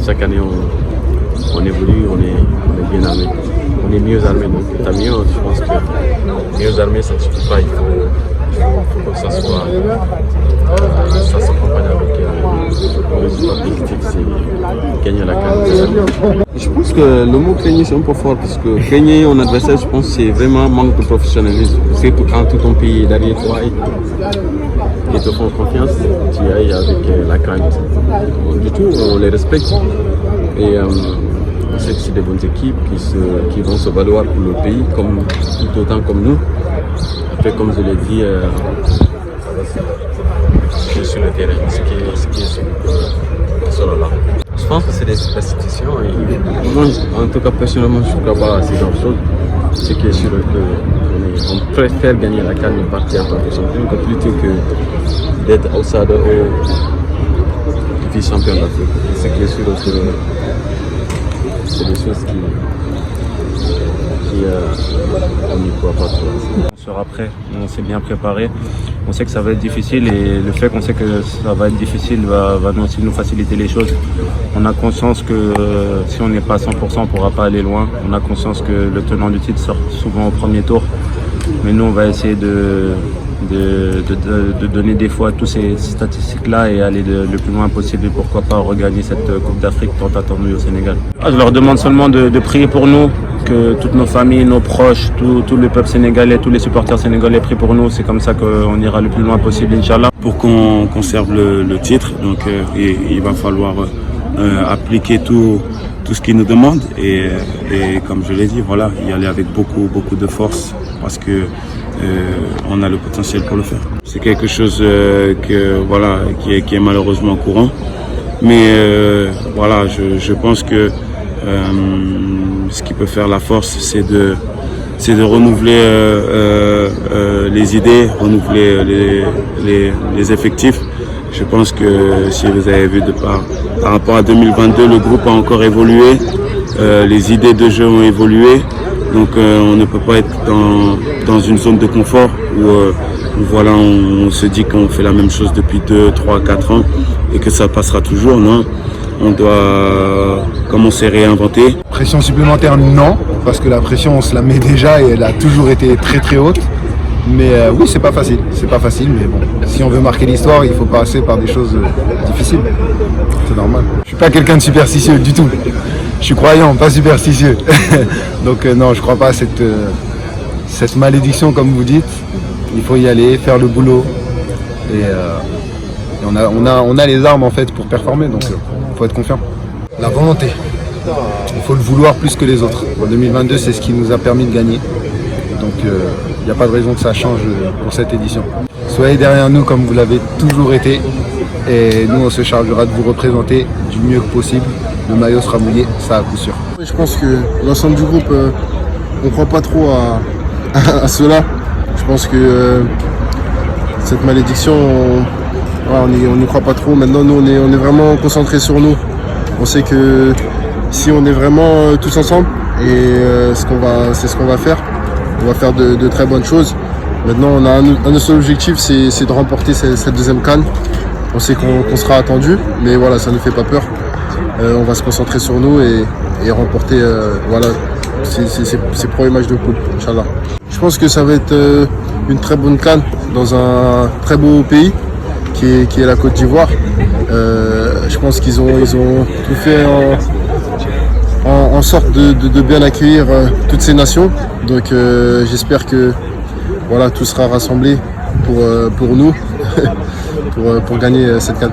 chaque année on évolue, on est bien armé. On est mieux armé, donc tant mieux. Je pense que mieux armé, ça ne suffit pas. Il faut que ça soit, ça s'accompagne avec le résultat positif, c'est gagner la CAN. Je pense que le mot craigner c'est un peu fort parce que craigner un adversaire, je pense que c'est vraiment manque de professionnalisme. C'est quand tout ton pays est derrière toi et te font confiance, tu y ailles avec la CAN. Du tout, on les respecte et on sait que c'est des bonnes équipes qui vont se valoir pour le pays tout autant comme nous. Après, comme je l'ai dit, sur le terrain, ce qui est sur le là. Je pense que c'est des superstitions et moi, en tout cas personnellement, je ne crois pas à ces genres de choses. Ce qui est sûr, on préfère gagner la CAN et partir en tant que champion plutôt que d'être outsider ou vice-champion d'Afrique. Ce qui est sûr, c'est des choses on n'y croit pas trop. On sera prêt, on s'est bien préparé. On sait que ça va être difficile et le fait qu'on sait que ça va être difficile va aussi nous faciliter les choses. On a conscience que si on n'est pas à 100%, on ne pourra pas aller loin. On a conscience que le tenant du titre sort souvent au premier tour. Mais nous, on va essayer de donner des fois toutes ces statistiques-là et aller le plus loin possible et pourquoi pas regagner cette Coupe d'Afrique tant attendue au Sénégal. Je leur demande seulement de prier pour nous, que toutes nos familles, nos proches, tout le peuple sénégalais, tous les supporters sénégalais prient pour nous. C'est comme ça qu'on ira le plus loin possible, Inch'Allah. Pour qu'on conserve le titre, donc il va falloir appliquer tout ce qu'ils nous demandent et comme je l'ai dit, voilà, y aller avec beaucoup de force parce que on a le potentiel pour le faire. C'est quelque chose qui est malheureusement courant, mais voilà, je pense que ce qui peut faire la force, c'est de renouveler les idées, renouveler les effectifs. Je pense que si vous avez vu par rapport à 2022, le groupe a encore évolué, les idées de jeu ont évolué. Donc on ne peut pas être dans une zone de confort où voilà, on se dit qu'on fait la même chose depuis 2, 3, 4 ans et que ça passera toujours. Non, on doit commencer à réinventer. Pression supplémentaire, non, parce que la pression on se la met déjà et elle a toujours été très haute. Mais oui, c'est pas facile, mais bon, si on veut marquer l'histoire, il faut passer par des choses difficiles. C'est normal. Je suis pas quelqu'un de superstitieux du tout. Je suis croyant, pas superstitieux. Donc non, je crois pas à cette malédiction comme vous dites. Il faut y aller, faire le boulot. Et on a les armes en fait pour performer, donc il faut être confiant. La volonté. Il faut le vouloir plus que les autres. En 2022, c'est ce qui nous a permis de gagner. Donc il n'y a pas de raison que ça change pour cette édition. Soyez derrière nous comme vous l'avez toujours été. Et nous, on se chargera de vous représenter du mieux que possible. Le maillot sera mouillé, ça à coup sûr. Je pense que l'ensemble du groupe, on ne croit pas trop à cela. Je pense que cette malédiction, on n'y croit pas trop. Maintenant, nous, on est vraiment concentrés sur nous. On sait que si on est vraiment tous ensemble, et c'est ce qu'on va faire, on va faire de très bonnes choses. Maintenant, on a un seul objectif, c'est de remporter cette deuxième CAN. On sait qu'on sera attendu, mais voilà, ça ne fait pas peur. On va se concentrer sur nous et remporter voilà, ces premiers matchs de coupe, Inch'Allah. Je pense que ça va être une très bonne CAN dans un très beau pays qui est la Côte d'Ivoire. Je pense qu'ils ont tout fait en sorte de bien accueillir toutes ces nations. Donc j'espère que voilà, tout sera rassemblé pour nous pour gagner cette CAN.